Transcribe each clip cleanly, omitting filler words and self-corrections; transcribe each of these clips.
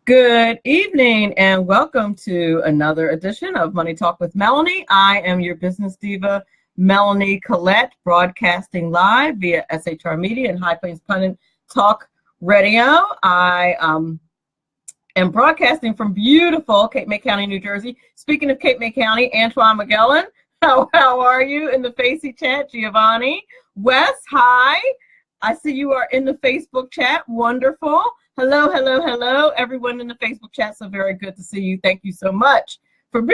Good evening and welcome to another edition of Money Talk with Melanie. I am your business diva, Melanie Collette, broadcasting live via SHR Media and High Plains Pundit Talk Radio. I am broadcasting from beautiful Cape May County, New Jersey. Speaking of Cape May County, Antoine Magellan, how are you in the Facey chat? Giovanni, Wes, hi. I see you are in the Facebook chat. Wonderful. Hello, hello, hello, everyone in the Facebook chat. So very good to see you. Thank you so much for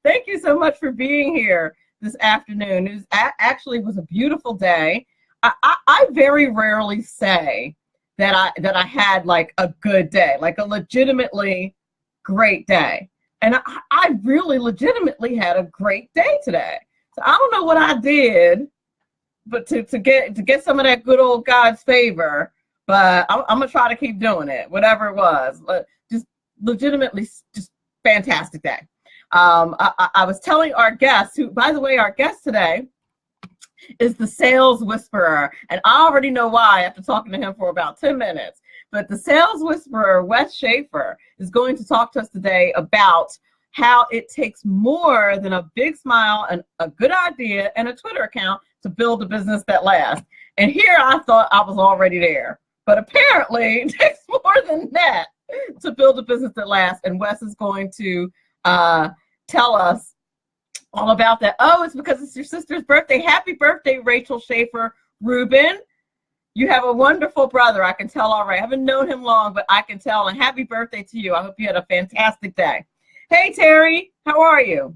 thank you so much for being here this afternoon. It actually was a beautiful day. I very rarely say that I had like a good day, like a legitimately great day. And I really legitimately had a great day today. So I don't know what I did, but to get some of that good old God's favor. But I'm going to try to keep doing it, whatever it was. Just legitimately, just fantastic day. I was telling our guest, who, by the way, our guest today is the sales whisperer. And I already know why after talking to him for about 10 minutes. But the sales whisperer, Wes Schaeffer, is going to talk to us today about how it takes more than a big smile and a good idea and a Twitter account to build a business that lasts. And here I thought I was already there. But apparently, it takes more than that to build a business that lasts. And Wes is going to tell us all about that. Oh, it's because it's your sister's birthday. Happy birthday, Rachel Schaeffer Rubin. You have a wonderful brother. I can tell already. I haven't known him long, but I can tell. And happy birthday to you. I hope you had a fantastic day. Hey, Terry, how are you?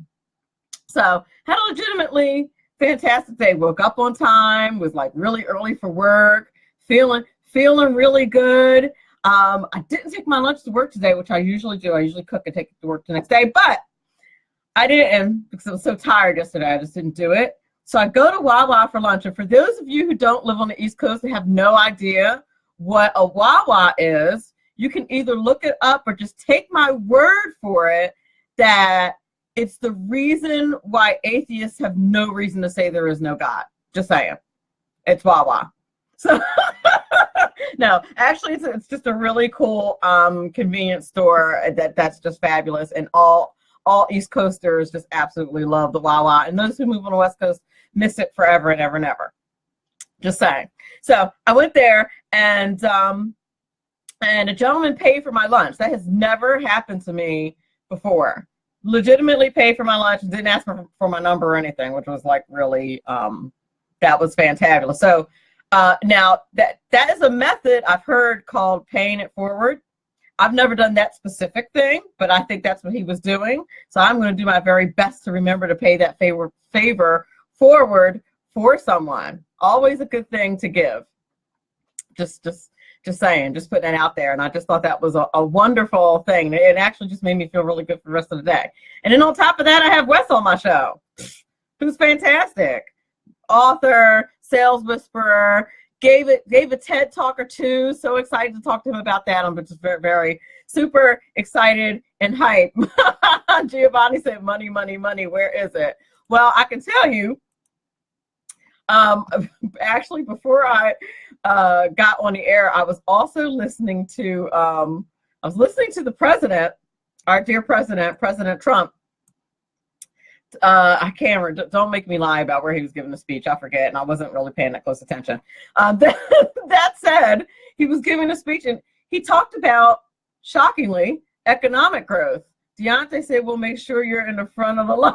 So, had a legitimately fantastic day. Woke up on time, was like really early for work, feeling really good. I didn't take my lunch to work today, which I usually do. I usually cook and take it to work the next day, but I didn't because I was so tired yesterday. I just didn't do it. So I go to Wawa for lunch. And for those of you who don't live on the East Coast and have no idea what a Wawa is, you can either look it up or just take my word for it that it's the reason why atheists have no reason to say there is no God. Just saying. It's Wawa. So no, actually, it's just a really cool convenience store that's just fabulous, and all East Coasters just absolutely love the Wawa, and those who move on the West Coast miss it forever and ever and ever. Just saying. So I went there, and a gentleman paid for my lunch. That has never happened to me before. Legitimately paid for my lunch and didn't ask for my number or anything, which was like really that was fantabulous. So. Now, that is a method I've heard called paying it forward. I've never done that specific thing, but I think that's what he was doing. So I'm going to do my very best to remember to pay that favor forward for someone. Always a good thing to give. Just saying, just putting that out there. And I just thought that was a wonderful thing. It actually just made me feel really good for the rest of the day. And then on top of that, I have Wes on my show, who's fantastic. Author, sales whisperer, gave a TED talk or two. So excited to talk to him about that. I'm just very, very super excited and hype. Giovanni said, money, money, money. Where is it? Well, I can tell you, actually, before I got on the air, I was also listening to, the president, our dear president, President Trump. I can't remember. Don't make me lie about where he was giving the speech. I forget, and I wasn't really paying that close attention. That said, he was giving a speech, and he talked about, shockingly, economic growth. Deontay said, "We'll make sure you're in the front of the line,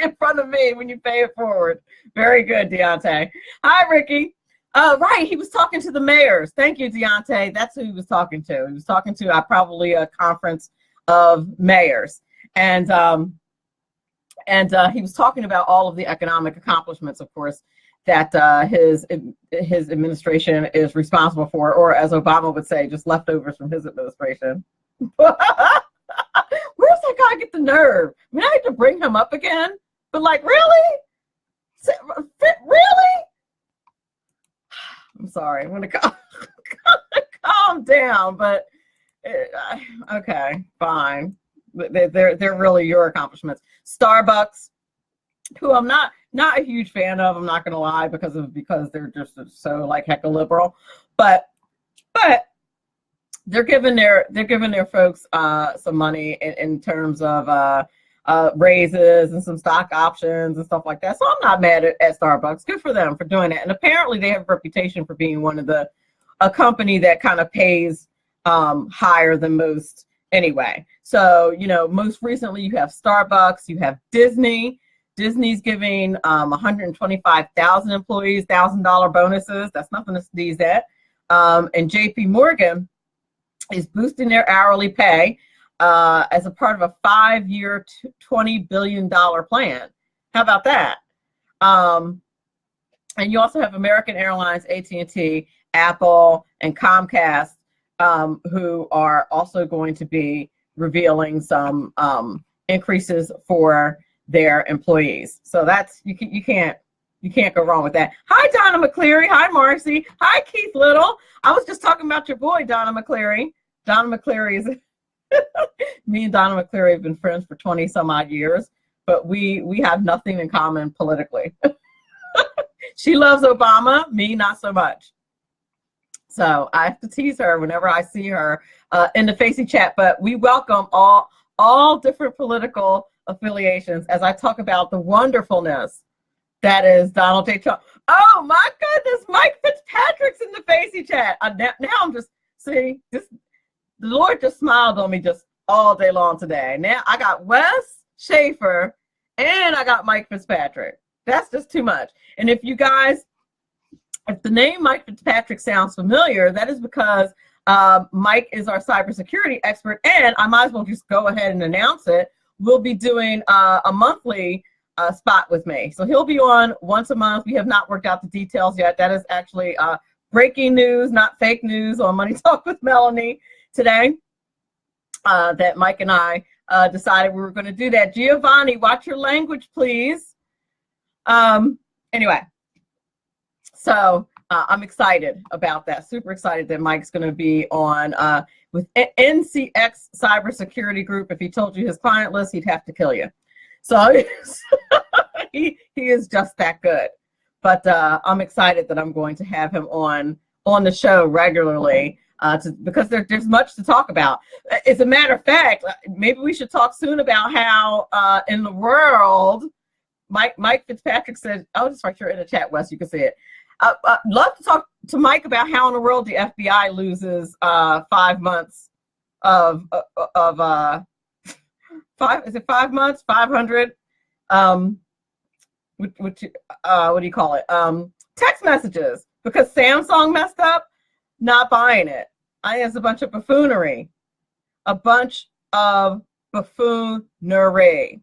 in front of me when you pay it forward." Very good, Deontay. Hi, Ricky. Right, he was talking to the mayors. Thank you, Deontay. That's who he was talking to. He was talking to probably a conference of mayors, and he was talking about all of the economic accomplishments, of course, that his administration is responsible for, or as Obama would say, just leftovers from his administration. Where's that guy get the nerve? I mean, I had to bring him up again, but like, really? Really? I'm sorry. I'm going to calm down, but okay, fine. They're really your accomplishments. Starbucks, who I'm not a huge fan of, I'm not gonna lie, because they're just so like heck liberal. But they're giving their folks some money in terms of raises and some stock options and stuff like that. So I'm not mad at Starbucks. Good for them for doing that. And apparently they have a reputation for being a company that kind of pays higher than most anyway. So, you know, most recently you have Starbucks, you have Disney. Disney's giving 125,000 employees $1,000 bonuses. That's nothing to sneeze at. And JP Morgan is boosting their hourly pay as a part of a 5-year, $20 billion plan. How about that? And you also have American Airlines, AT&T, Apple, and Comcast, who are also going to be revealing some increases for their employees. So that's you can't go wrong with that. Hi, Donna McCleary. Hi, Marcy. Hi, Keith Little. I was just talking about your boy, Donna McCleary. Donna McCleary is me and Donna McCleary have been friends for 20 some odd years, but we have nothing in common politically. She loves Obama, me not so much. So I have to tease her whenever I see her in the Facey chat. But we welcome all different political affiliations as I talk about the wonderfulness that is Donald J. Trump. Oh my goodness, Mike Fitzpatrick's in the Facey chat. Now I'm just the Lord just smiled on me just all day long today. Now I got Wes Schaeffer and I got Mike Fitzpatrick. That's just too much. And if the name Mike Fitzpatrick sounds familiar, that is because Mike is our cybersecurity expert, and I might as well just go ahead and announce it. We'll be doing a monthly spot with me. So he'll be on once a month. We have not worked out the details yet. That is actually breaking news, not fake news, on Money Talk with Melanie today, that Mike and I decided we were going to do that. Giovanni, watch your language, please. Anyway, so I'm excited about that. Super excited that Mike's going to be on with NCX Cybersecurity Group. If he told you his client list, he'd have to kill you. So he is just that good. But I'm excited that I'm going to have him on the show regularly because there's much to talk about. As a matter of fact, maybe we should talk soon about how in the world, Mike Fitzpatrick said, I'll just write here in the chat, Wes, you can see it. I'd love to talk to Mike about how in the world the FBI loses 5 months of 5, is it 5 months? 500? What do you call it? Text messages, because Samsung messed up, not buying it. I think it's a bunch of buffoonery. A bunch of buffoonery.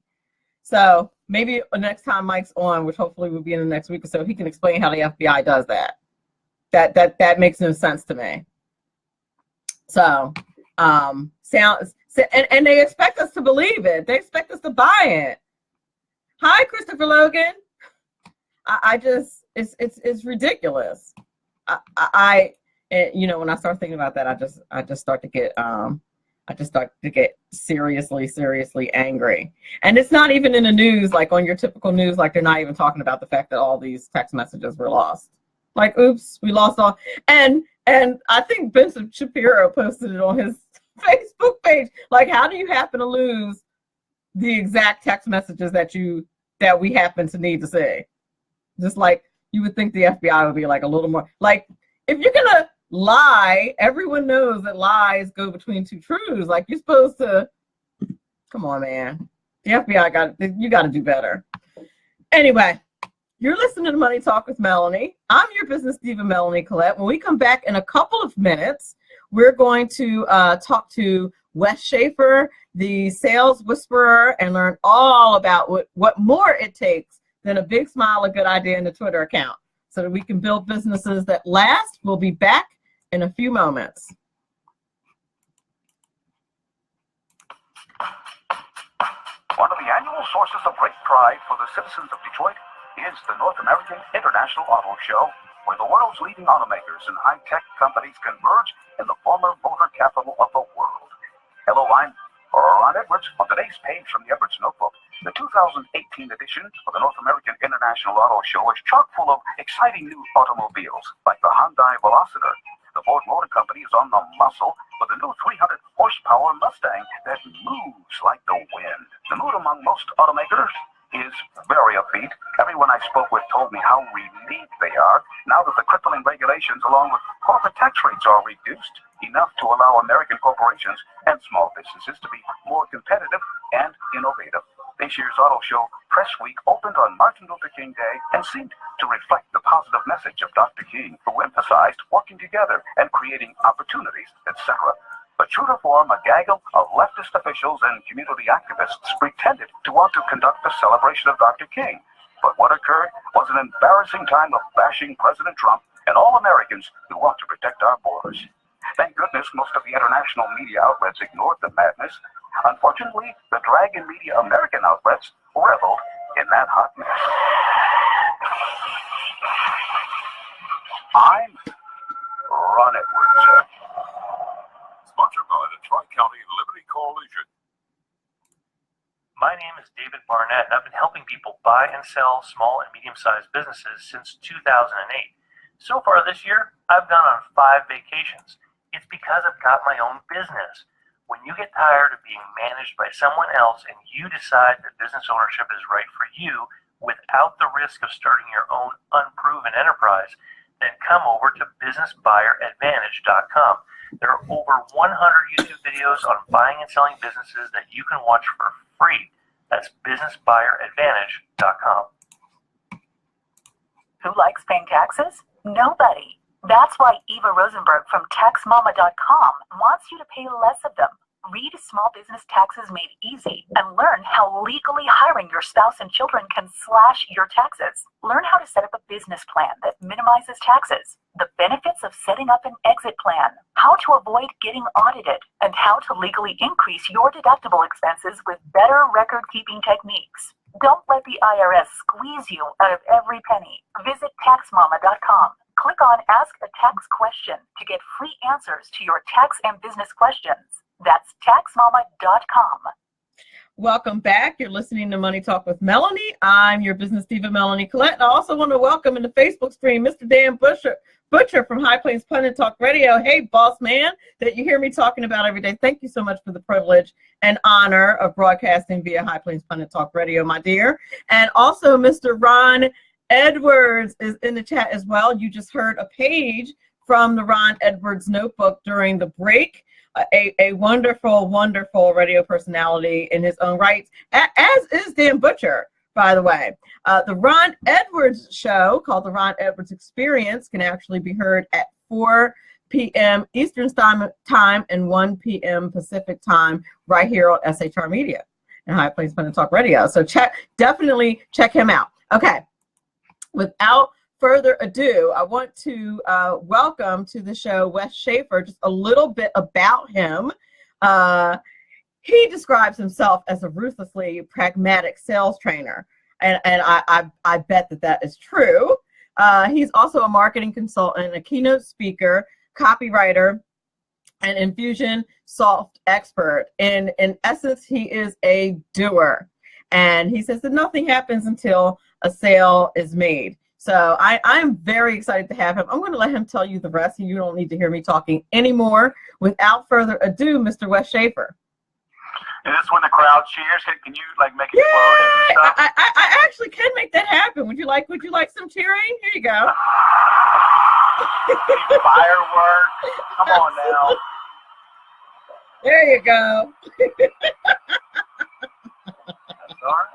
So maybe next time Mike's on, which hopefully will be in the next week or so, he can explain how the FBI does that. That makes no sense to me. So, and they expect us to believe it. They expect us to buy it. Hi, Christopher Logan. It's ridiculous. You know, when I start thinking about that, I just start to get seriously angry. And it's not even in the news, like on your typical news, like they're not even talking about the fact that all these text messages were lost. Like, oops, we lost all. And I think Benson Shapiro posted it on his Facebook page. Like, how do you happen to lose the exact text messages that we happen to need to see? Just like you would think the FBI would be like a little more, like, if you're gonna lie, everyone knows that lies go between two truths. Like, you're supposed to, come on, man. The FBI you got to do better. Anyway, you're listening to Money Talk with Melanie. I'm your business diva, Melanie Collette. When we come back in a couple of minutes, we're going to talk to Wes Schaeffer, the sales whisperer, and learn all about what more it takes than a big smile, a good idea, and a Twitter account, so that we can build businesses that last. We'll be back in a few moments. One of the annual sources of great pride for the citizens of Detroit is the North American International Auto Show, where the world's leading automakers and high-tech companies converge in the former motor capital of the world. Hello, I'm Ron Edwards. On today's page from the Edwards Notebook, the 2018 edition of the North American International Auto Show is chock full of exciting new automobiles, like the Hyundai Veloster. The Ford Motor Company is on the muscle with a new 300 horsepower Mustang that moves like the wind. The mood among most automakers is very upbeat. Everyone I spoke with told me how relieved they are now that the crippling regulations along with corporate tax rates are reduced enough to allow American corporations and small businesses to be more competitive and innovative. This year's auto show press week opened on Martin Luther King Day and seemed to reflect the positive message of Dr. King, who emphasized working together and creating opportunities, etc. But true to form, a gaggle of leftist officials and community activists pretended to want to conduct a celebration of Dr. King. But what occurred was an embarrassing time of bashing President Trump and all Americans who want to protect our borders. Thank goodness most of the international media outlets ignored the madness. Unfortunately, the Dragon Media American outlets reveled in that hot mess. I'm Ron Edwards. Sponsored by the Tri-County Liberty Coalition. My name is David Barnett, and I've been helping people buy and sell small and medium-sized businesses since 2008. So far this year, I've gone on 5 vacations. It's because I've got my own business. When you get tired of being managed by someone else and you decide that business ownership is right for you without the risk of starting your own unproven enterprise, then come over to businessbuyeradvantage.com. There are over 100 YouTube videos on buying and selling businesses that you can watch for free. That's businessbuyeradvantage.com. Who likes paying taxes? Nobody. That's why Eva Rosenberg from TaxMama.com wants you to pay less of them. Read Small Business Taxes Made Easy and learn how legally hiring your spouse and children can slash your taxes. Learn how to set up a business plan that minimizes taxes, the benefits of setting up an exit plan, how to avoid getting audited, and how to legally increase your deductible expenses with better record-keeping techniques. Don't let the IRS squeeze you out of every penny. Visit TaxMama.com. Click on Ask a Tax Question to get free answers to your tax and business questions. That's TaxMama.com. Welcome back. You're listening to Money Talk with Melanie. I'm your business diva, Melanie Collette. And I also want to welcome in the Facebook stream, Mr. Dan Butcher from High Plains Pundit Talk Radio. Hey, boss man, that you hear me talking about every day. Thank you so much for the privilege and honor of broadcasting via High Plains Pundit Talk Radio, my dear. And also, Mr. Ron Edwards is in the chat as well. You just heard a page from the Ron Edwards notebook during the break. A wonderful, wonderful radio personality in his own right, as is Dan Butcher, by the way. The Ron Edwards show, called The Ron Edwards Experience, can actually be heard at 4 p.m. Eastern Time and 1 p.m. Pacific Time right here on SHR Media and High Plains Pundit Talk Radio. So definitely check him out. Okay, without further ado, I want to welcome to the show Wes Schaeffer. Just a little bit about him. He describes himself as a ruthlessly pragmatic sales trainer, and I bet that is true. He's also a marketing consultant, a keynote speaker, copywriter, and Infusionsoft expert. In essence, he is a doer, and he says that nothing happens until a sale is made. So I'm very excited to have him. I'm going to let him tell you the rest. You don't need to hear me talking anymore. Without further ado, Mr. Wes Schaeffer. Is this when the crowd cheers? Can you like make it explosions and stuff? I actually can make that happen. Would you like some cheering? Here you go. Fireworks. Come on now. There you go.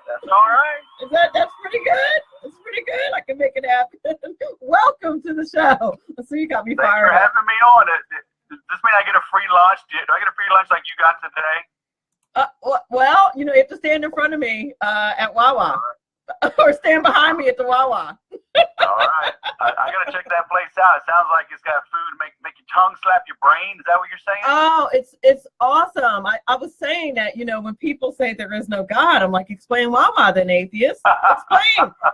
That's all right. That's pretty good. That's pretty good. I can make it happen. Welcome to the show. So you got me fired up. Thanks for having me on. Does this mean I get a free lunch? Do I get a free lunch like you got today? Well, you have to stand in front of me at Wawa. Or stand behind me at the Wawa. All right. I got to check that place out. It sounds like it's got food to make your tongue slap your brain. Is that what you're saying? Oh, it's awesome. I was saying that, when people say there is no God, I'm like, explain Wawa then, atheist.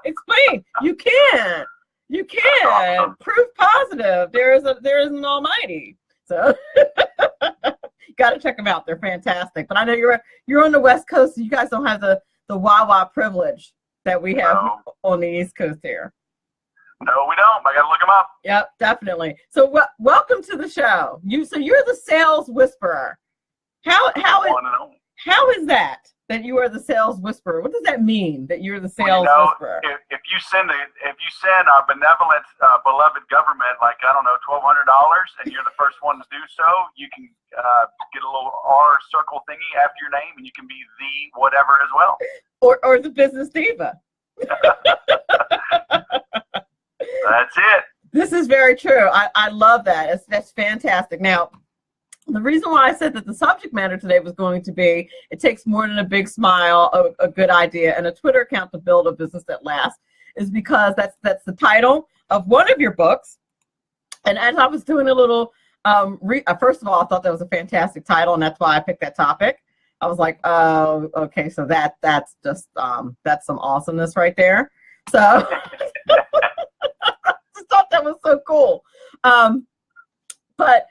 Explain. You can. Awesome. Proof positive. There is an almighty. So got to check them out. They're fantastic. But I know you're on the West Coast, so you guys don't have the Wawa privilege that we have on the East Coast here. No, we don't. I got to look them up. Yep, definitely. So welcome to the show. So you're the sales whisperer. How is that you are the sales whisperer? What does that mean that you're the sales whisperer? If you send our benevolent beloved government $1,200 and you're the first one to do so, you can get a little R circle thingy after your name and you can be the whatever as well. Or the business diva. That's it. This is very true. I love that. That's fantastic. Now, the reason why I said that the subject matter today was going to be, it takes more than a big smile, a good idea, and a Twitter account to build a business that lasts, is because that's the title of one of your books. And as I was doing a little, first of all, I thought that was a fantastic title, and that's why I picked that topic. I was like, oh, okay, so that's just that's some awesomeness right there. So I just thought that was so cool. But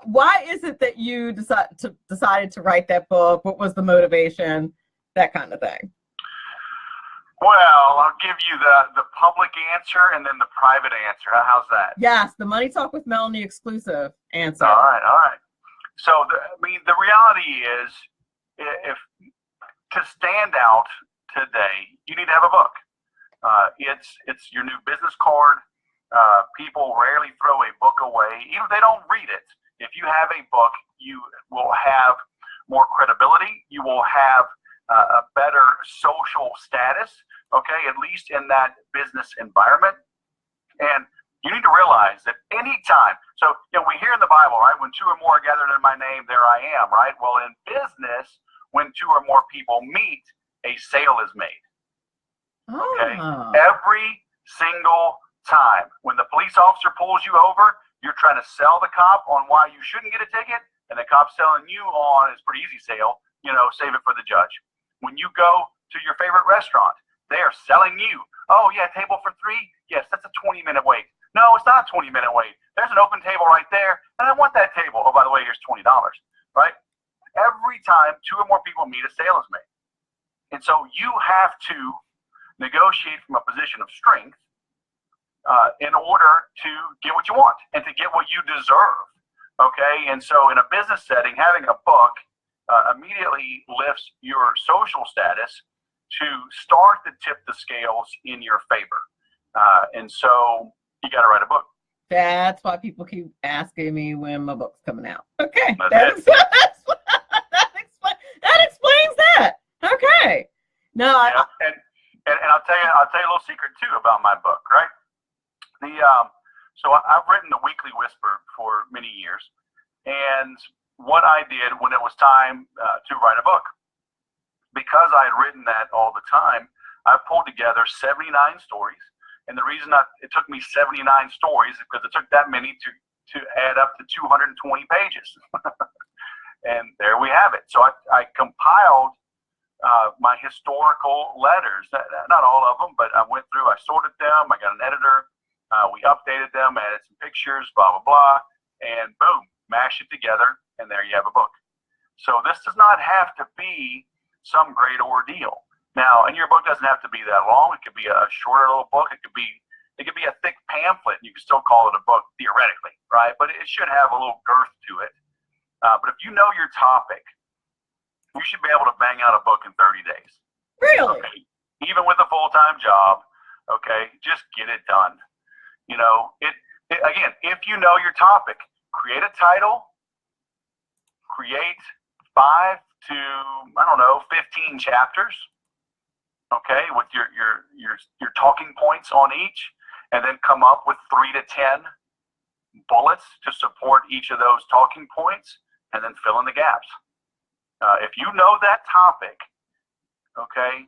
why is it that you decided to write that book? What was the motivation? That kind of thing. Well, I'll give you the public answer and then the private answer. How's that? Yes, the Money Talk with Melanie exclusive answer. All right. So, the reality is, if to stand out today, you need to have a book. It's your new business card. People rarely throw a book away, even if they don't read it. If you have a book, you will have more credibility. You will have a better social status, okay, at least in that business environment. And you need to realize that anytime, so we hear in the Bible, right, when two or more are gathered in my name, there I am, right? Well, in business, when two or more people meet, a sale is made. Okay? Every single time. When the police officer pulls you over, you're trying to sell the cop on why you shouldn't get a ticket, and the cop's selling you on, it's a pretty easy sale, save it for the judge. When you go to your favorite restaurant, they are selling you, oh yeah, table for 3? Yes, that's a 20-minute wait. No, it's not a 20-minute wait. There's an open table right there, and I want that table. Oh, by the way, here's $20, right? Every time two or more people meet, a sale is made. And so you have to negotiate from a position of strength in order to get what you want and to get what you deserve, okay? And so in a business setting, having a book immediately lifts your social status to start to tip the scales in your favor. And so you got to write a book. That's why people keep asking me when my book's coming out. Okay. That explains that. Okay. No, yeah. And I'll tell you a little secret too about my book, right? So I've written the Weekly Whisper for many years, and what I did when it was time to write a book, because I had written that all the time, I pulled together 79 stories, and the reason it took me 79 stories is because it took that many to add up to 220 pages, and there we have it. So I compiled my historical letters, not all of them, but I went through, I sorted them, I got an editor. We updated them, added some pictures, blah, blah, blah, and boom, mash it together, and there you have a book. So this does not have to be some great ordeal. Now, and your book doesn't have to be that long. It could be a shorter little book. It could be a thick pamphlet, and you can still call it a book theoretically, right? But it should have a little girth to it. But if you know your topic, you should be able to bang out a book in 30 days. Really? Okay? Even with a full-time job, okay, just get it done. Again, if you know your topic, create a title, create 5 to 15 chapters, okay, with your talking points on each, and then come up with 3 to 10 bullets to support each of those talking points, and then fill in the gaps. If you know that topic, okay,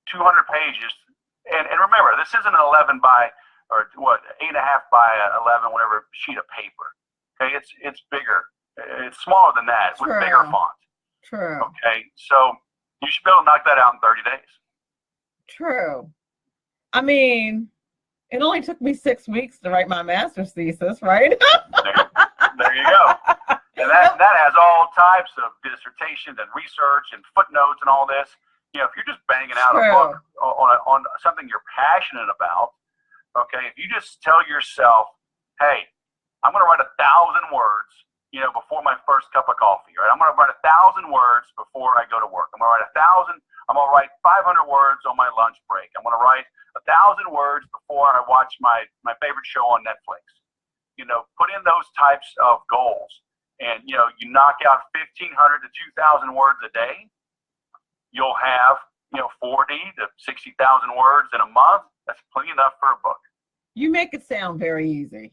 200 pages, and remember, this isn't an 11 by, or what, 8.5 by 11, whatever sheet of paper. Okay, it's bigger. It's smaller than that with bigger font. True. Okay, so you should be able to knock that out in 30 days. True. I mean, it only took me 6 weeks to write my master's thesis, right? There you go. And that has all types of dissertations and research and footnotes and all this. If you're just banging out a book on something you're passionate about, Okay, if you just tell yourself, hey, I'm going to write 1,000 words, before my first cup of coffee, right? I'm going to write 1,000 words before I go to work. I'm going to write 1,000. I'm going to write 500 words on my lunch break. I'm going to write 1,000 words before I watch my favorite show on Netflix. Put in those types of goals, and you knock out 1,500 to 2,000 words a day. You'll have 40 to 60,000 words in a month. That's plenty enough for a book. You make it sound very easy.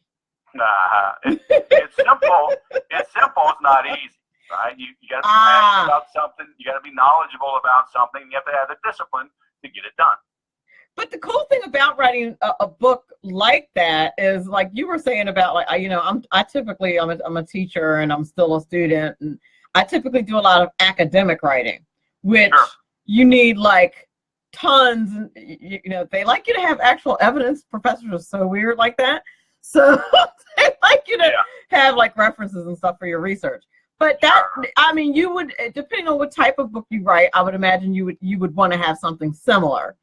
It's simple. It's simple. It's not easy, right? You got to be passionate about something. You got to be knowledgeable about something. You have to have the discipline to get it done. But the cool thing about writing a book like that is, like you were saying about, like, I'm a teacher and I'm still a student, and I typically do a lot of academic writing, which you need like tons. They like you to have actual evidence. Professors are so weird like that, so they like you to have like references and stuff for your research. But you would, depending on what type of book you write, I would imagine you would want to have something similar.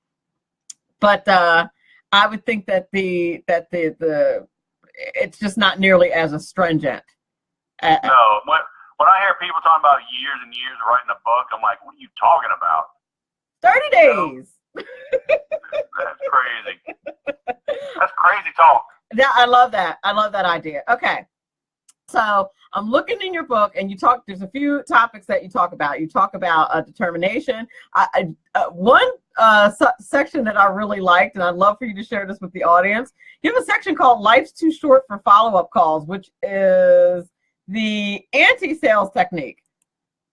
But I would think that the it's just not nearly as astringent. No, when I hear people talking about years and years of writing a book, I'm like, what are you talking about? 30 days. That's crazy. That's crazy talk. Yeah, I love that. I love that idea. Okay. So I'm looking in your book, and there's a few topics that you talk about. You talk about determination. One section that I really liked, and I'd love for you to share this with the audience. You have a section called Life's Too Short for Follow-Up Calls, which is the anti-sales technique.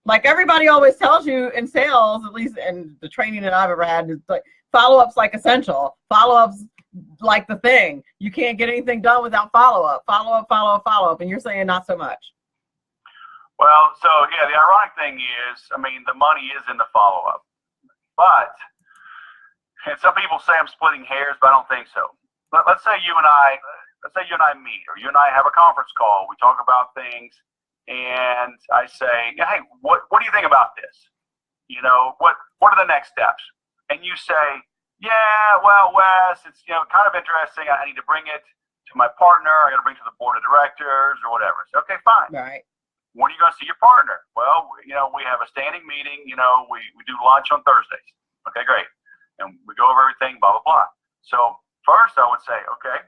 Like everybody always tells you in sales, at least in the training that I've ever had, is like follow-up's like essential. Follow-up's like the thing. You can't get anything done without follow-up. Follow-up, follow-up, follow-up. And you're saying not so much. Well, so yeah, the ironic thing is, the money is in the follow-up. But, and some people say I'm splitting hairs, but I don't think so. Let's say you and I meet, or you and I have a conference call. We talk about things, and I say, hey, what do you think about this? What are the next steps? And you say, yeah, well, Wes, it's kind of interesting. I need to bring it to my partner. I got to bring it to the board of directors or whatever. So, okay, fine. Right. When are you going to see your partner? Well, we have a standing meeting. We do lunch on Thursdays. Okay, great. And we go over everything, blah, blah, blah. So first I would say, okay,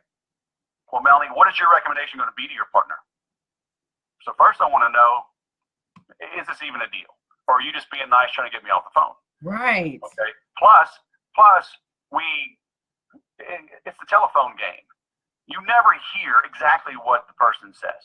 well, Melanie, what is your recommendation going to be to your partner? So first I want to know, is this even a deal? Or are you just being nice trying to get me off the phone? Right. Okay. Plus, it's the telephone game. You never hear exactly what the person says.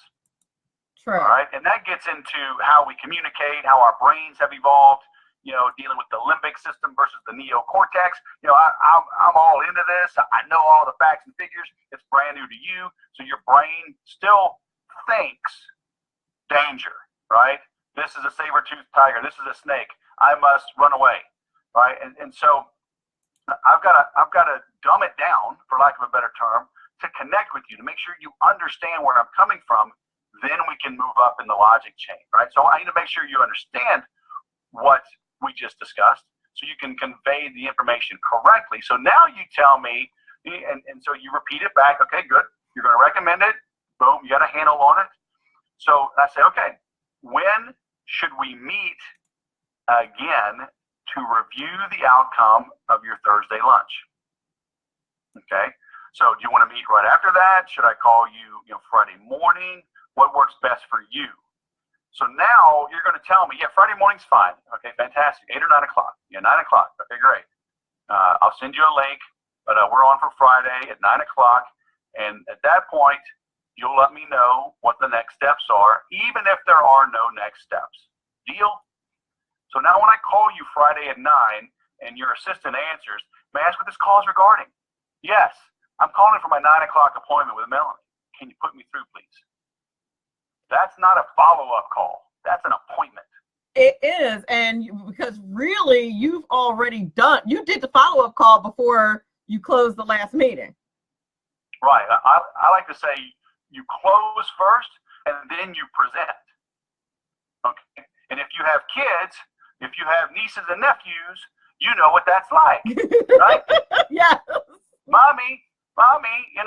True. All right. And that gets into how we communicate, how our brains have evolved, dealing with the limbic system versus the neocortex. I'm all into this. I know all the facts and figures. It's brand new to you. So your brain still thinks danger, right? This is a saber-toothed tiger. This is a snake. I must run away, right? And so I've got to dumb it down, for lack of a better term, to connect with you, to make sure you understand where I'm coming from. Then we can move up in the logic chain, right? So I need to make sure you understand what we just discussed so you can convey the information correctly. So now you tell me, and so you repeat it back. Okay, good. You're going to recommend it. Boom, you got a handle on it. So I say, okay, when should we meet again to review the outcome of your Thursday lunch? Okay, so do you want to meet right after that? Should I call you, Friday morning? What works best for you? So now you're going to tell me, yeah, Friday morning's fine. Okay, fantastic. 8 or 9 o'clock. Yeah, 9 o'clock. Okay, great. I'll send you a link, but we're on for Friday at 9 o'clock. And at that point, you'll let me know what the next steps are, even if there are no next steps. Deal? So now when I call you Friday at 9 and your assistant answers, may I ask what this call is regarding? Yes, I'm calling for my 9 o'clock appointment with Melanie. Can you put me through, please? That's not a follow-up call. That's an appointment. It is, and because really you did the follow-up call before you closed the last meeting. Right. I like to say you close first and then you present. Okay. And if you have kids, if you have nieces and nephews, you know what that's like, right? Yeah. Mommy, Mommy, can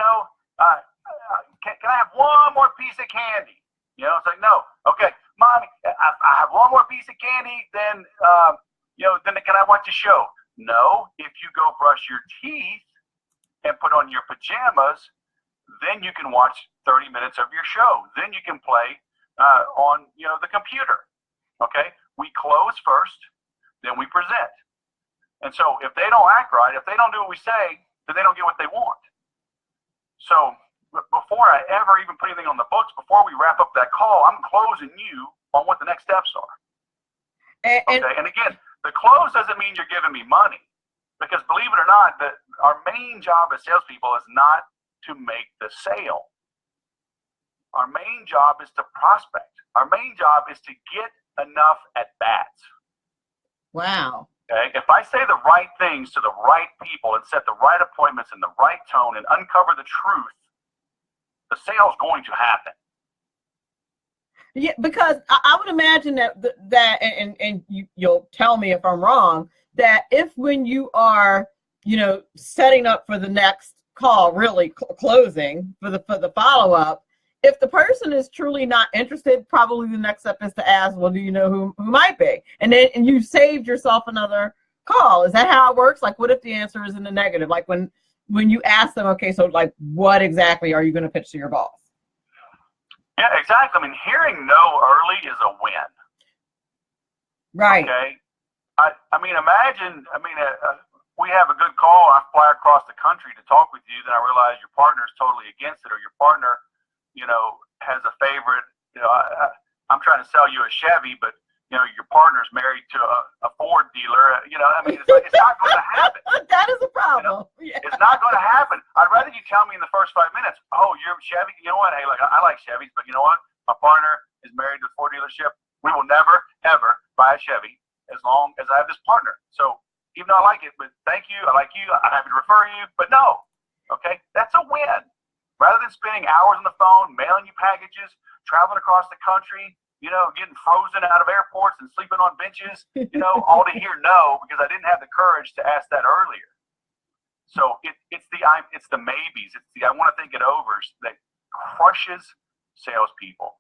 I have one more piece of candy? It's like, no. Okay, Mommy, I have one more piece of candy, then can I watch a show? No. If you go brush your teeth and put on your pajamas, then you can watch 30 minutes of your show. Then you can play on the computer. Okay, we close first, then we present. And so if they don't act right, if they don't do what we say, then they don't get what they want. So before I ever even put anything on the books, before we wrap up that call, I'm closing you on what the next steps are. And again, the close doesn't mean you're giving me money, because believe it or not, our main job as salespeople is not to make the sale. Our main job is to prospect. Our main job is to get enough at bats. Wow. Okay. If I say the right things to the right people and set the right appointments in the right tone and uncover the truth, the sale's going to happen. Yeah, because I would imagine that and you'll tell me if I'm wrong, that if when you are, setting up for the next call, really closing for the follow-up, if the person is truly not interested, probably the next step is to ask, well, do you know who might be? And you've saved yourself another call. Is that how it works? Like, what if the answer is in the negative? Like when you ask them, okay, so like, what exactly are you going to pitch to your boss? Yeah, exactly. I mean, hearing no early is a win. Right. Okay. Imagine, we have a good call. I fly across the country to talk with you. Then I realize your partner is totally against it, or your partner, has a favorite. I'm trying to sell you a Chevy, but your partner's married to a Ford dealer. It's not going to happen. That is a problem. Yeah. It's not going to happen. I'd rather you tell me in the first 5 minutes, oh, you're Chevy. You know what? Hey, I like Chevys, but you know what? My partner is married to a Ford dealership. We will never, ever buy a Chevy as long as I have this partner. So even though I like it, but thank you, I like you, I'm happy to refer you, but no. Okay? That's a win. Rather than spending hours on the phone, mailing you packages, traveling across the country, getting frozen out of airports and sleeping on benches, all to hear no, because I didn't have the courage to ask that earlier. So it's the maybes, it's the I want to think it overs that crushes salespeople.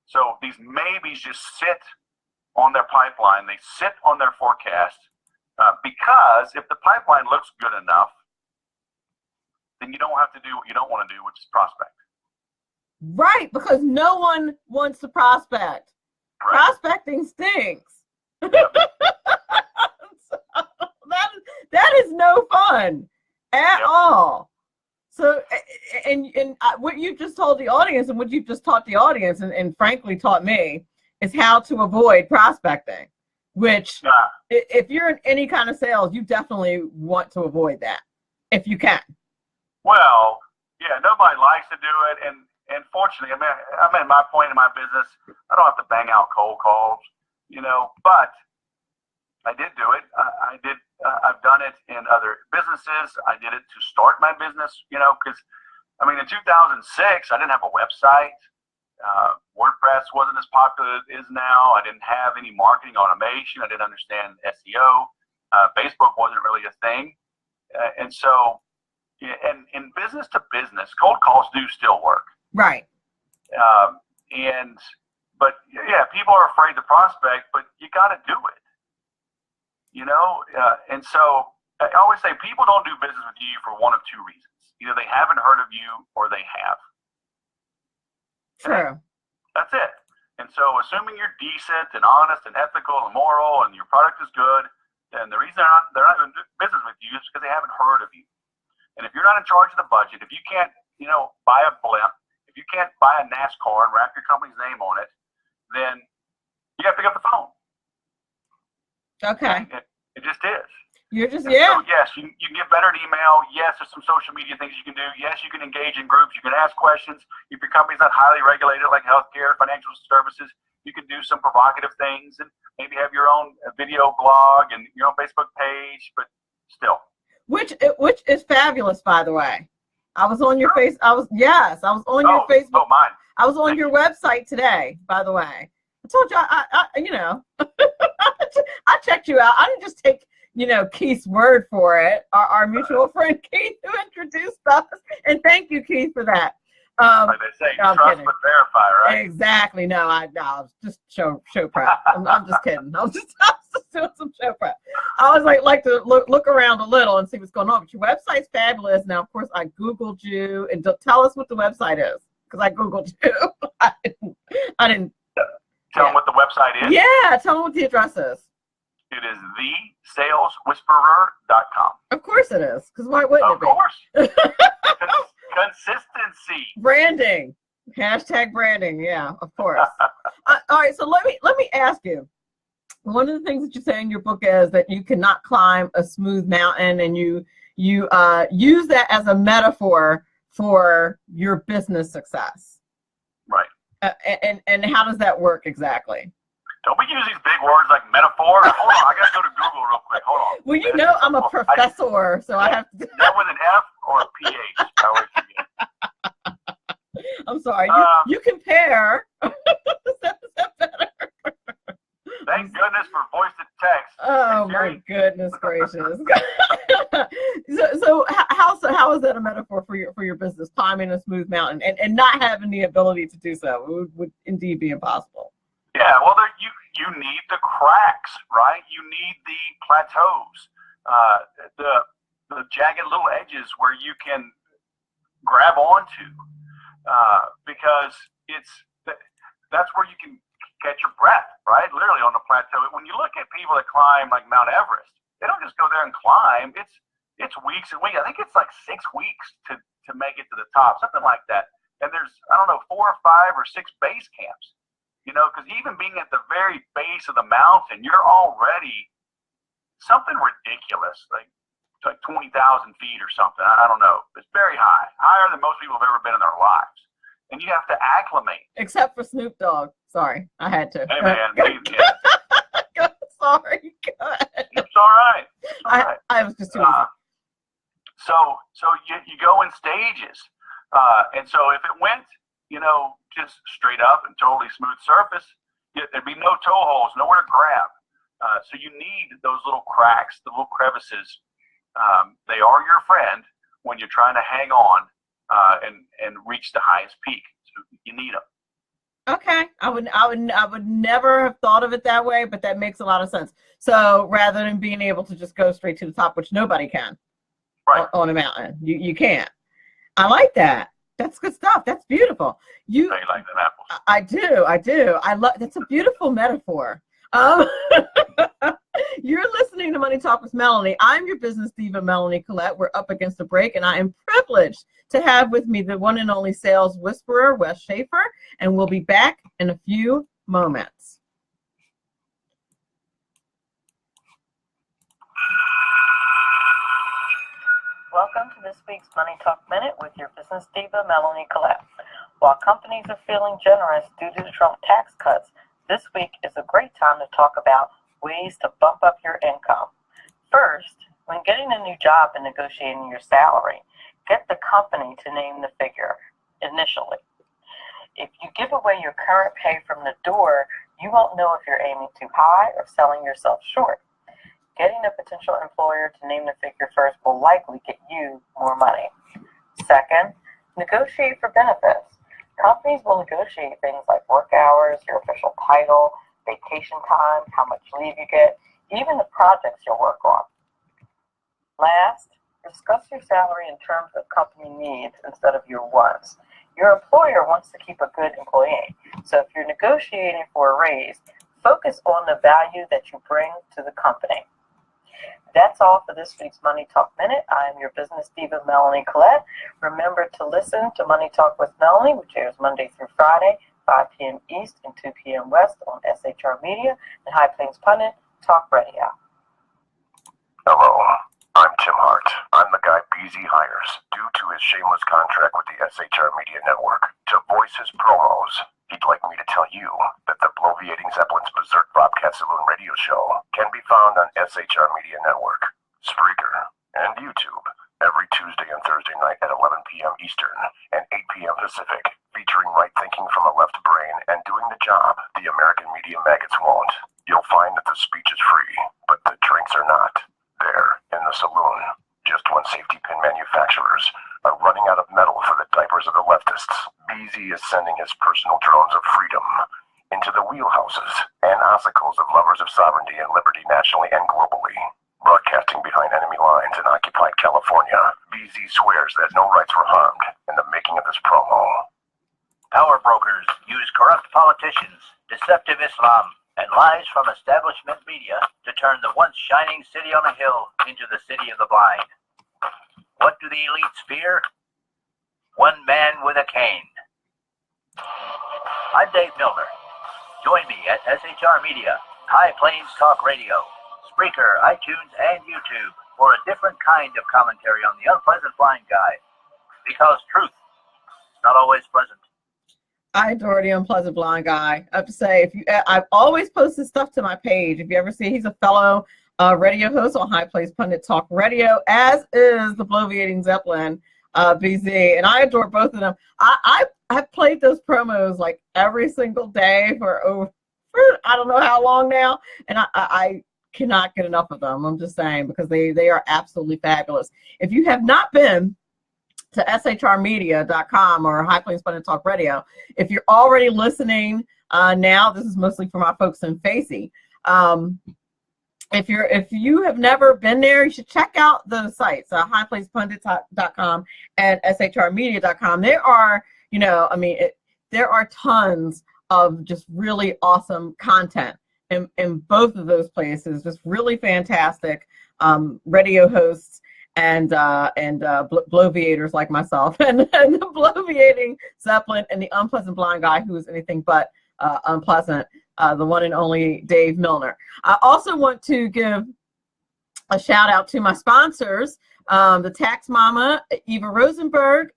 So these maybes just sit on their pipeline, they sit on their forecast, because if the pipeline looks good enough, then you don't have to do what you don't want to do, which is prospect. Right, because no one wants to prospect. Right. Prospecting stinks. Yep. So that is no fun at all. So, and what you just told the audience and what you've just taught the audience and frankly taught me is how to avoid prospecting, which if you're in any kind of sales, you definitely want to avoid that if you can. Well, yeah, nobody likes to do it, and fortunately, I'm at my point in my business. I don't have to bang out cold calls, but I did do it. I've done it in other businesses. I did it to start my business, because in 2006, I didn't have a website. WordPress wasn't as popular as it is now. I didn't have any marketing automation. I didn't understand SEO. Facebook wasn't really a thing, and so. And in business to business, cold calls do still work. Right. But people are afraid to prospect, but you got to do it. And so I always say people don't do business with you for one of two reasons. Either they haven't heard of you or they have. True. That's it. And so assuming you're decent and honest and ethical and moral and your product is good, then the reason they're not doing business with you is because they haven't heard of you. And if you're not in charge of the budget, if you can't, buy a blimp, if you can't buy a NASCAR and wrap your company's name on it, then you got to pick up the phone. Okay. It just is. You're just, So, yes, you can get better at email. Yes, there's some social media things you can do. Yes, you can engage in groups. You can ask questions. If your company's not highly regulated like healthcare, financial services, you can do some provocative things and maybe have your own video blog and your own Facebook page, but still. Which is fabulous, by the way. I was on your face. I was on your Facebook. Oh, mine. I was on your website today, by the way. I told you, I checked you out. I didn't just take, Keith's word for it. Our mutual friend Keith, who introduced us, And thank you, Keith, for that. Like they say, no, trust but verify, right? Exactly. No, I was just show prep. I'm just kidding. I was just doing some show prep. I always like to look around a little and see what's going on. But your website's fabulous. Now, of course, I Googled you, and tell us what the website is, because I Googled you. I didn't. Tell them what the website is. Yeah, tell them what the address is. It is thesaleswhisperer.com. Of course it is, because why wouldn't it be? Of course. Consistency. Branding. Hashtag branding. Yeah, of course. All right, so let me ask you. One of the things that you say in your book is that you cannot climb a smooth mountain, and you use that as a metaphor for your business success. Right. And how does that work exactly? Don't we use these big words like metaphor? Hold on, I gotta go to Google real quick. Hold on. Well, you know I'm a professor, so I have to. That with an F or a PH? I always forget. I'm sorry. You compare. Is that better? Thank goodness for voice to text. Oh my goodness gracious. so how is that a metaphor for your business, climbing a smooth mountain and not having the ability to do so would indeed be impossible? Yeah, well, you need the cracks, right? You need the plateaus, the jagged little edges where you can grab onto, because that's where you can catch your breath, right? Literally on the plateau. When you look at people that climb like Mount Everest, they don't just go there and climb. It's weeks and weeks. I think it's like 6 weeks to make it to the top, something like that. And there's, I don't know, 4 or 5 or 6 base camps. You know, because even being at the very base of the mountain, you're already something ridiculous, like 20,000 feet or something. I don't know. It's very high, higher than most people have ever been in their lives. And you have to acclimate. Except for Snoop Dogg. Sorry, I had to. Hey, man. Sorry. Go ahead. It's all right. It's all right. I was just too easy. So you go in stages. And so if it went, just straight up and totally smooth surface, there'd be no toe holes, nowhere to grab. So you need those little cracks, the little crevices. They are your friend when you're trying to hang on and reach the highest peak. So you need them. Okay, I would never have thought of it that way, but that makes a lot of sense. So rather than being able to just go straight to the top, which nobody can, right, on a mountain, you can't. I like that. That's good stuff. That's beautiful. You like them apples? I do. I love. That's a beautiful metaphor. You're listening to Money Talk with Melanie. I'm your business diva, Melanie Collette. We're up against a break, and I am privileged to have with me the one and only sales whisperer, Wes Schaeffer, and we'll be back in a few moments. Welcome to this week's Money Talk Minute with your business diva, Melanie Collette. While companies are feeling generous due to the Trump tax cuts, this week is a great time to talk about ways to bump up your income. First, when getting a new job and negotiating your salary, get the company to name the figure initially. If you give away your current pay from the door, you won't know if you're aiming too high or selling yourself short. Getting a potential employer to name the figure first will likely get you more money. Second, negotiate for benefits. Companies will negotiate things like work hours, your official title, vacation time, how much leave you get, even the projects you'll work on. Last, discuss your salary in terms of company needs instead of your wants. Your employer wants to keep a good employee, so if you're negotiating for a raise, focus on the value that you bring to the company. That's all for this week's Money Talk Minute. I am your business diva, Melanie Collette. Remember to listen to Money Talk with Melanie, which airs Monday through Friday, 5 p.m. East and 2 p.m. West on SHR Media and High Plains Pundit Talk Radio. Hello, I'm Tim Hart. I'm the guy Beezy hires due to his shameless contract with the SHR Media Network to voice his promos. He'd like me to tell you that the Bloviating Zeppelin's Berserk Bobcat Saloon radio show can be found on SHR Media Network, Spreaker, and YouTube every Tuesday and Thursday night at 11 p.m. Eastern and 8 p.m. Pacific, featuring right thinking from a left brain and doing the job the American media maggots won't. You'll find that the speech is free, but the drinks are not. There, in the saloon, just when safety pin manufacturers are running out of metal for the diapers of the leftists. BZ is sending his personal drones of freedom into the wheelhouses and ossicles of lovers of sovereignty and liberty nationally and globally. Broadcasting behind enemy lines in occupied California, BZ swears that no rights were harmed in the making of this promo. Power brokers use corrupt politicians, deceptive Islam, and lies from establishment media to turn the once shining city on a hill into the city of the blind. What do the elites fear? One man with a cane. I'm Dave Milner. Join me at SHR Media, High Plains Talk Radio, Spreaker, iTunes, and YouTube for a different kind of commentary on the unpleasant blind guy. Because truth is not always pleasant. I adore the unpleasant blind guy. I have to say, I've always posted stuff to my page. If you ever see, he's a fellow radio host on High Plains Pundit Talk Radio, as is the bloviating Zeppelin, BZ, and I adore both of them. I've played those promos like every single day for I don't know how long now, and I cannot get enough of them. I'm just saying, because they are absolutely fabulous. If you have not been to shrmedia.com or High Plains Pundit Talk Radio, if you're already listening now, this is mostly for my folks in Facey. If you have never been there, you should check out those sites, highplacepundit.com and shrmedia.com. There are, there are tons of just really awesome content in both of those places. Just really fantastic radio hosts and bloviators like myself, and the bloviating Zeppelin, and the unpleasant blind guy who is anything but unpleasant, the one and only Dave Milner. I also want to give a shout out to my sponsors, the Tax Mama, Eva Rosenberg.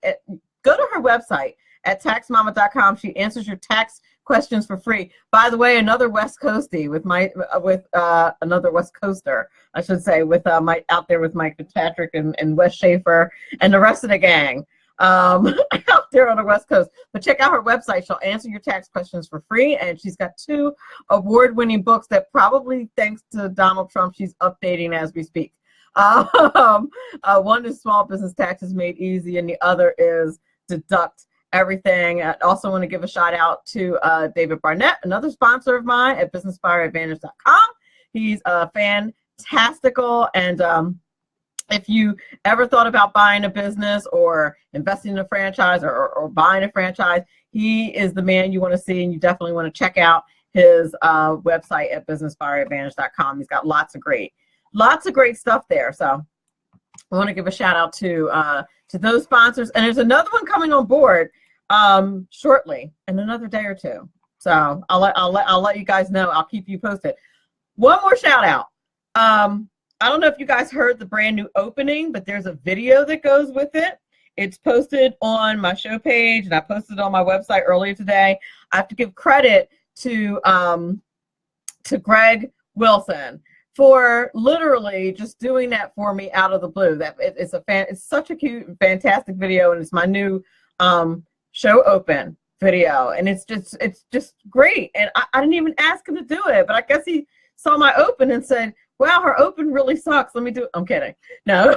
Go to her website at taxmama.com. She answers your tax questions for free. By the way, another West Coastie another West Coaster, I should say, with Mike out there with Mike Fitzpatrick and Wes Schaeffer and the rest of the gang out there on the West Coast. But check out her website. She'll answer your tax questions for free, and she's got 2 award-winning books that, probably thanks to Donald Trump, she's updating as we speak. One is Small Business Taxes Made Easy, and the other is Deduct Everything. I also want to give a shout out to David Barnett, another sponsor of mine at businessbuyeradvantage.com. He's fantastical, and if you ever thought about buying a business or investing in a franchise or buying a franchise, he is the man you want to see, and you definitely want to check out his website at businessbuyeradvantage.com. He's got lots of great stuff there. So I want to give a shout out to those sponsors, and there's another one coming on board shortly, in another day or 2. So I'll let you guys know. I'll keep you posted. One more shout out. I don't know if you guys heard the brand new opening, but there's a video that goes with it. It's posted on my show page, and I posted it on my website earlier today. I have to give credit to Greg Wilson for literally just doing that for me out of the blue. It's such a cute and fantastic video, and it's my new show open video, and it's just great. And I didn't even ask him to do it, but I guess he saw my open and said, "Wow, her open really sucks. Let me do it." I'm kidding. No.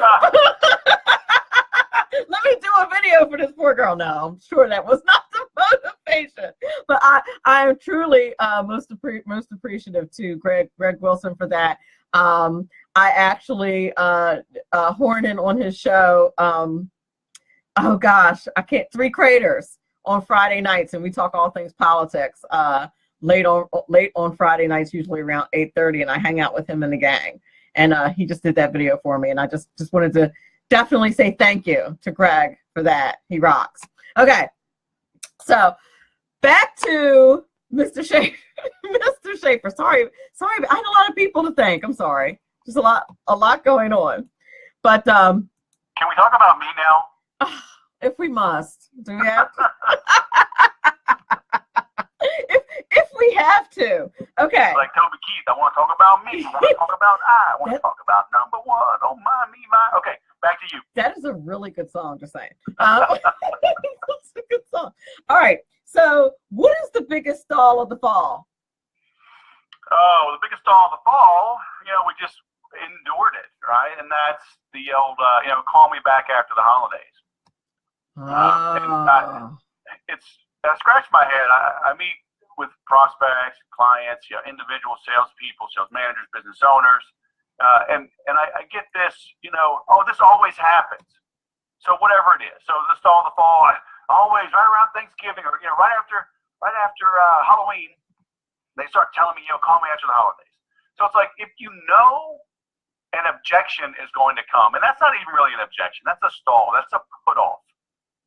Let me do a video for this poor girl. No, I'm sure that was not the motivation. But I am truly most appreciative to Greg Wilson for that. I actually horn in on his show. Oh gosh, 3 Craters on Friday nights, and we talk all things politics. Late on Friday nights, usually around 8:30, and I hang out with him and the gang. And he just did that video for me, and I just wanted to definitely say thank you to Greg for that. He rocks. Okay, so back to Mr. Schaeffer. Mr. Schaeffer, sorry, I had a lot of people to thank. I'm sorry, just a lot going on. But can we talk about me now? If we must, do we have to? if we have to, okay. Like Toby Keith, I want to talk about me. I want to talk about I want to talk about number 1. Oh my, me, my. Okay, back to you. That is a really good song, just saying. That's a good song. All right, so what is the biggest stall of the fall? Oh, the biggest stall of the fall, we just endured it, right? And that's the old, call me back after the holidays. I scratch my head. I meet with prospects, clients, individual salespeople, sales managers, business owners, and I get this, this always happens. So whatever it is, so the stall of the fall, always right around Thanksgiving or right after Halloween, they start telling me, call me after the holidays. So it's like if you know an objection is going to come, and that's not even really an objection. That's a stall. That's a put off.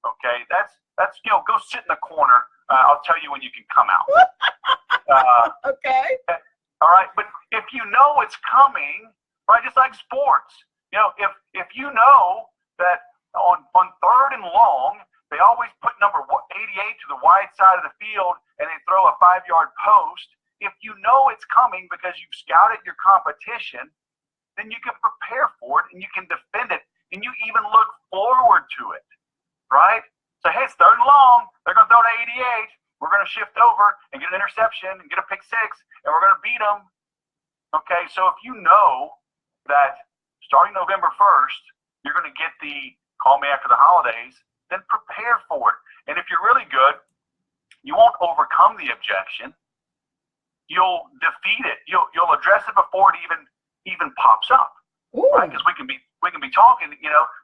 Okay, that's go sit in the corner. I'll tell you when you can come out. Okay. All right, but if you know it's coming, right? Just like sports, if you know that on third and long, they always put number 88 to the wide side of the field, and they throw a 5-yard post. If you know it's coming because you've scouted your competition, then you can prepare for it and you can defend it, and you even look forward to it, right? So, hey, it's third and long. They're going to throw to 88. We're going to shift over and get an interception and get a pick six, and we're going to beat them. Okay, so if you know that starting November 1st, you're going to get the call me after the holidays, then prepare for it. And if you're really good, you won't overcome the objection. You'll defeat it. You'll address it before it even pops up. Ooh. Right? Because we can be talking.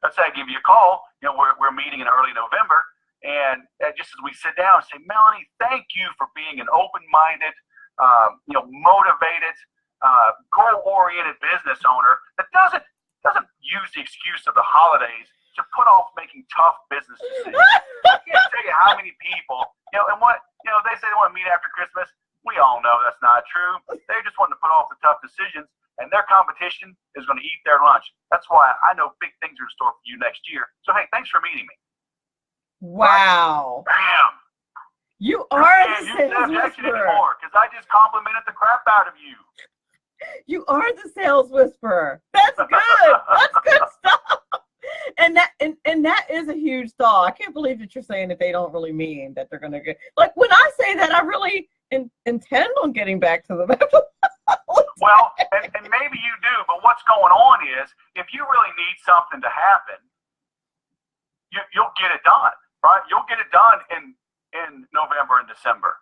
Let's say I give you a call. We're meeting in early November, and just as we sit down and say, Melanie, thank you for being an open-minded, motivated, goal-oriented business owner that doesn't use the excuse of the holidays to put off making tough business decisions. I can't tell you how many people, and what they say they want to meet after Christmas. We all know that's not true. They just want to put off the tough decisions, and their competition is going to eat their lunch. That's why I know big things are in store for you next year. So, hey, thanks for meeting me. Wow. Bam. You are the sales whisperer. Because I just complimented the crap out of you. You are the sales whisperer. That's good. That's good stuff. And that is a huge thought. I can't believe that you're saying that they don't really mean that they're going to get. Like when I say that, I really intend on getting back to them. Well, and maybe you do, but what's going on is if you really need something to happen, you'll get it done, right? You'll get it done in November and December.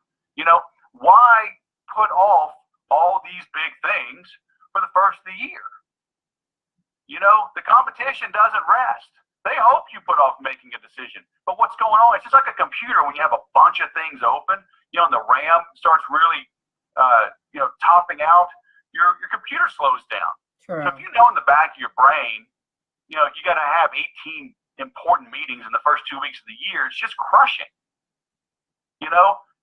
Why put off all these big things for the first of the year? The competition doesn't rest. They hope you put off making a decision. But what's going on? It's just like a computer when you have a bunch of things open, and the RAM starts really, topping out, your computer slows down. True. So if you know in the back of your brain, you got to have 18 important meetings in the first 2 weeks of the year, it's just crushing.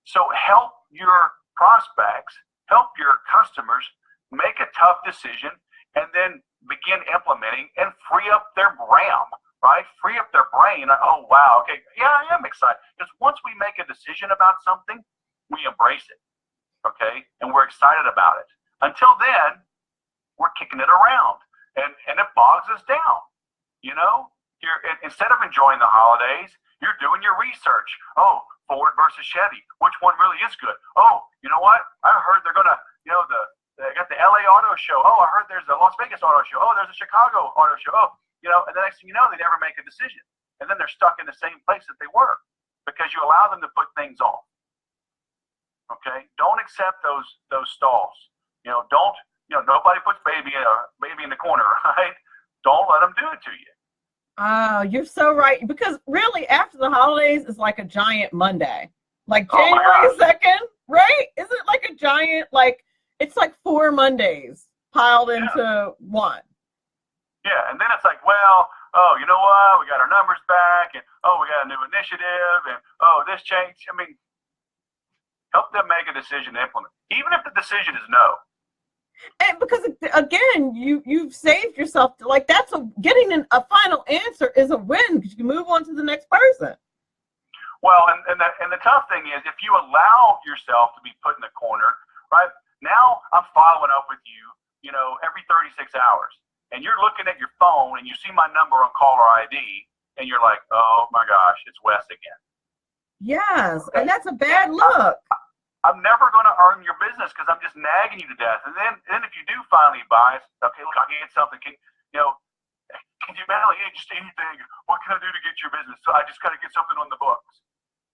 So help your prospects, help your customers make a tough decision and then begin implementing and free up their RAM, right? Free up their brain. Oh, wow. Okay. Yeah, I am excited. Because once we make a decision about something, we embrace it. Okay. And we're excited about it. Until then, we're kicking it around and it bogs us down. Instead of enjoying the holidays, you're doing your research. Oh, Ford versus Chevy. Which one really is good? Oh, you know what? I heard they're going to, they got the LA Auto Show. Oh, I heard there's a Las Vegas Auto Show. Oh, there's a Chicago Auto Show. Oh, and the next thing you know, they never make a decision. And then they're stuck in the same place that they were because you allow them to put things off. Okay? Don't accept those stalls. Nobody puts baby in the corner, right? Don't let them do it to you. Oh, you're so right. Because really, after the holidays, it's like a giant Monday. Like January 2nd, right? Isn't it like a giant, it's like 4 Mondays piled into one. Yeah, and then it's like, well, oh, you know what? We got our numbers back, and oh, we got a new initiative, and oh, this changed. I mean, help them make a decision to implement, even if the decision is no. And because again, you've saved yourself. That's getting a final answer is a win because you can move on to the next person. Well, and the tough thing is if you allow yourself to be put in the corner, right? Now I'm following up with you, every 36 hours, and you're looking at your phone and you see my number on caller ID, and you're like, oh my gosh, it's Wes again. Yes, okay. And that's a bad look. I'm never going to earn your business because I'm just nagging you to death. And then if you do finally buy, okay, look, I get something. Can Melanie, hey, just anything. What can I do to get your business? So I just got to get something on the books.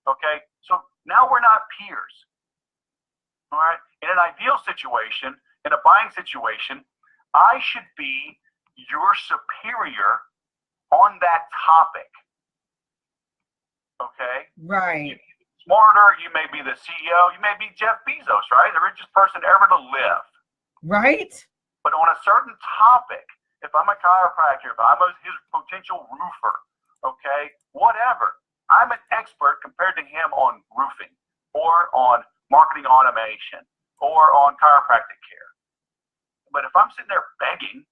Okay, so now we're not peers. All right, in an ideal situation, in a buying situation, I should be your superior on that topic. Okay? Right. Smarter, you may be the CEO, you may be Jeff Bezos, right? The richest person ever to live. Right. But on a certain topic, if I'm a chiropractor, if I'm his potential roofer, okay, whatever, I'm an expert compared to him on roofing or on marketing automation or on chiropractic care. But if I'm sitting there begging,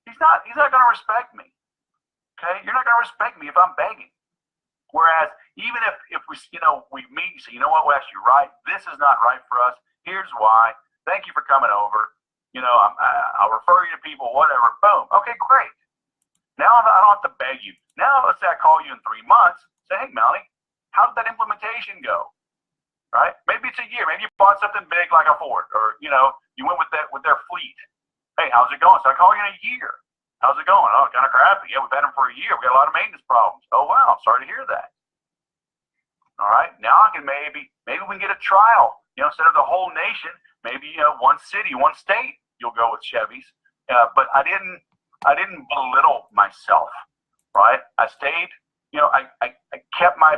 he's not going to respect me. Okay, you're not going to respect me if I'm begging. Whereas even if we meet and say, you know what, Wes, you're right. This is not right for us. Here's why. Thank you for coming over. I'll refer you to people, whatever. Boom. Okay, great. Now I don't have to beg you. Now let's say I call you in 3 months. Say, hey, Melanie, how did that implementation go? Right? Maybe it's a year. Maybe you bought something big like a Ford, or you went with their fleet. Hey, how's it going? So I call you in a year. How's it going? Oh, kind of crappy. Yeah, we've had them for a year. We got a lot of maintenance problems. Oh, wow. Sorry to hear that. All right. Now I can maybe we can get a trial. Instead of the whole nation, maybe one city, one state, you'll go with Chevys. But I didn't belittle myself. Right. I stayed. I kept my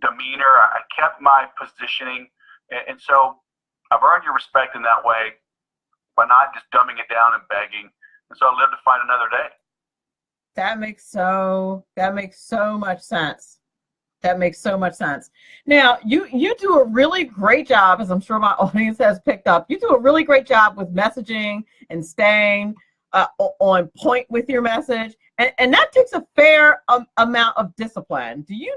demeanor. I kept my positioning, and so I've earned your respect in that way by not just dumbing it down and begging. And so I live to fight another day. That makes so much sense. That makes so much sense. Now, you do a really great job, as I'm sure my audience has picked up. You do a really great job with messaging and staying on point with your message. And that takes a fair amount of discipline. Is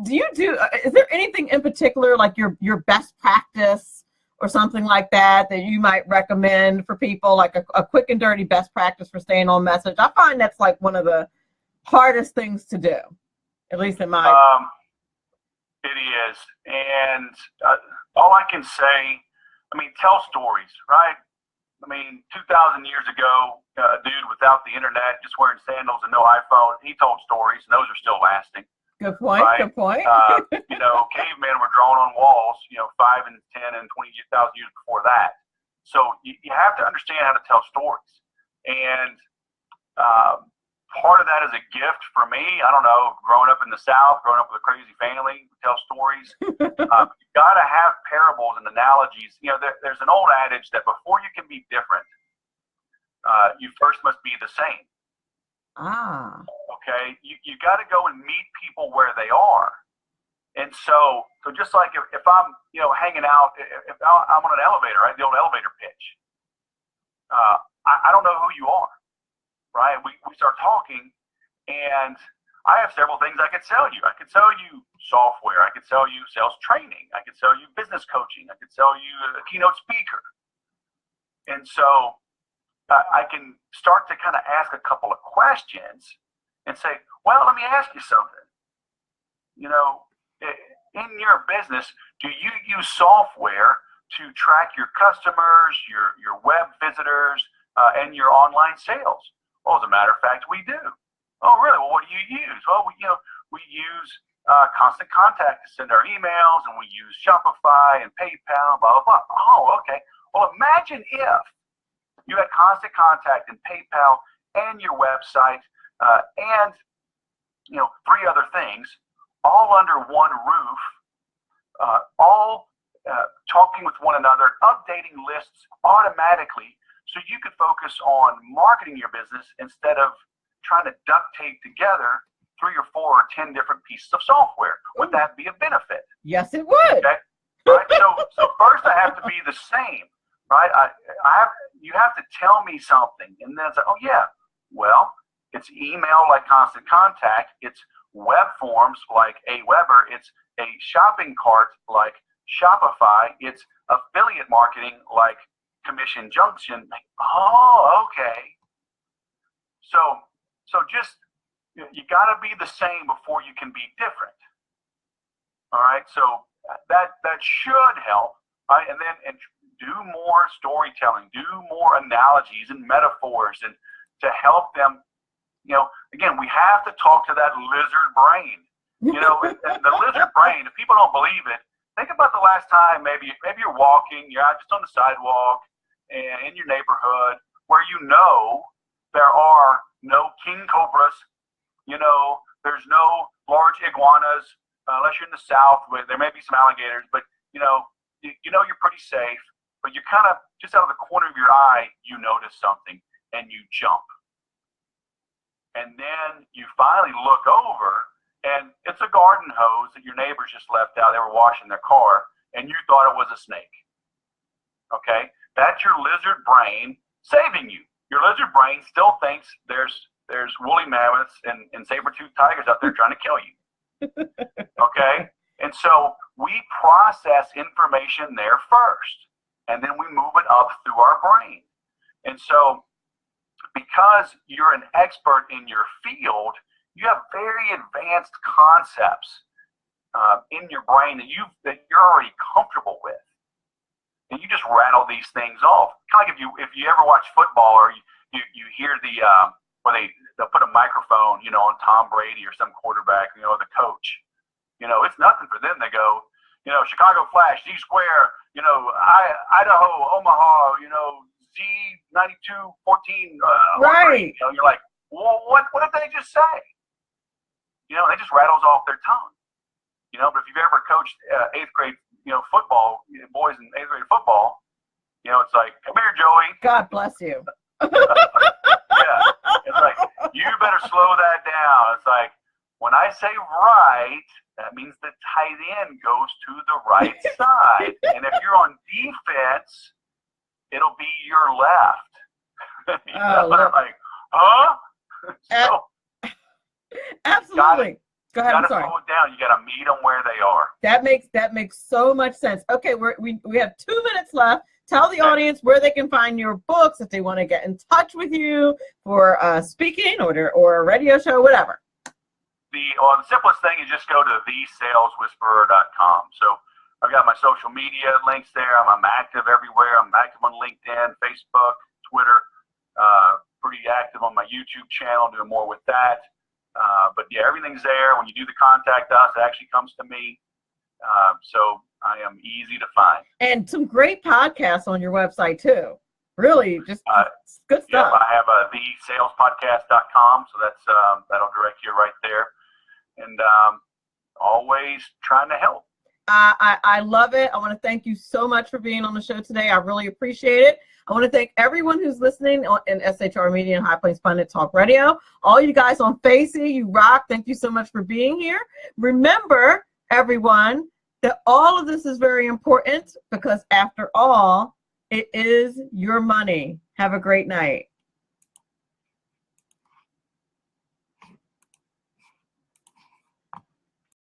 there anything in particular, like your best practice or something like that you might recommend for people, like a quick and dirty best practice for staying on message? I find that's like one of the hardest things to do, at least in my... It is. And all I can say, tell stories, right? 2,000 years ago, a dude without the internet, just wearing sandals and no iPhone, he told stories, and those are still lasting. Good point. Right? Good point. Cavemen were drawn on walls, 5 and 10 and 20,000 years before that. So you have to understand how to tell stories. And part of that is a gift for me. I don't know, growing up in the South, growing up with a crazy family, we tell stories. You've got to have parables and analogies. There's an old adage that before you can be different, you first must be the same. Okay, you got to go and meet people where they are. And so just like if I'm hanging out, if I'm on an elevator, right, the old elevator pitch, I don't know who you are, right? We start talking, and I have several things I could sell you. I could sell you software. I could sell you sales training. I could sell you business coaching. I could sell you a keynote speaker. And so I can start to kind of ask a couple of questions and say, well, let me ask you something. In your business, do you use software to track your customers, your web visitors, and your online sales? Well, as a matter of fact, we do. Oh, really? Well, what do you use? Well, we use Constant Contact to send our emails, and we use Shopify and PayPal, blah, blah, blah. Oh, okay. Well, imagine if you had Constant Contact and PayPal and your website and 3 other things all under one roof, all talking with one another, updating lists automatically, so you could focus on marketing your business instead of trying to duct tape together 3 or 4 or 10 different pieces of software. Would that be a benefit? Yes, it would. Okay. Right. So first I have to be the same. Right? You have to tell me something, and then it's like, oh yeah, well, it's email like Constant Contact, it's web forms like Aweber, it's a shopping cart like Shopify, it's affiliate marketing like Commission Junction. Oh, okay. So just you got to be the same before you can be different. All right. So that should help. Right? And do more storytelling, do more analogies and metaphors, and to help them. Again, we have to talk to that lizard brain. And the lizard brain, if people don't believe it, think about the last time maybe you're walking, you're out just on the sidewalk and in your neighborhood where there are no king cobras, there's no large iguanas, unless you're in the South, where there may be some alligators, but you're pretty safe, but you kind of, just out of the corner of your eye, you notice something and you jump. And then you finally look over, and it's a garden hose that your neighbors just left out. They were washing their car, and you thought it was a snake. Okay? That's your lizard brain saving you. Your lizard brain still thinks there's woolly mammoths and saber-toothed tigers out there trying to kill you. Okay? And so we process information there first, and then we move it up through our brain. And so because you're an expert in your field, you have very advanced concepts in your brain that you're already comfortable with, and you just rattle these things off. Kind of like if you ever watch football, or you hear where they'll put a microphone, on Tom Brady or some quarterback, or the coach. It's nothing for them. They go, Chicago Flash, Z Square, Idaho, Omaha, Z9214. Right. You're like, well, what did they just say? It just rattles off their tongue. But if you've ever coached 8th grade, football, boys in 8th grade football, it's like, come here, Joey. God bless you. Yeah. It's like, you better slow that down. It's like, when I say right, that means the tight end goes to the right side. And if you're on defense, it'll be your left. I'm like, huh? Absolutely. Go ahead. I'm sorry. Slow it down. You got to meet them where they are. That makes so much sense. Okay, we have 2 minutes left. Tell the audience where they can find your books if they want to get in touch with you for speaking or a radio show, whatever. The simplest thing is just go to thesaleswhisperer.com. So I've got my social media links there. I'm active everywhere. I'm active on LinkedIn, Facebook, Twitter. Pretty active on my YouTube channel, doing more with that. But yeah, everything's there. When you do the contact us, it actually comes to me. So I am easy to find. And some great podcasts on your website too. Really, just good stuff. Yeah, I have thesalespodcast.com, so that'll direct you right there. And always trying to help. I love it. I want to thank you so much for being on the show today. I really appreciate it. I want to thank everyone who's listening in SHR Media and High Plains Pundit Talk Radio. All you guys on Facey, you rock. Thank you so much for being here. Remember, everyone, that all of this is very important because after all, it is your money. Have a great night.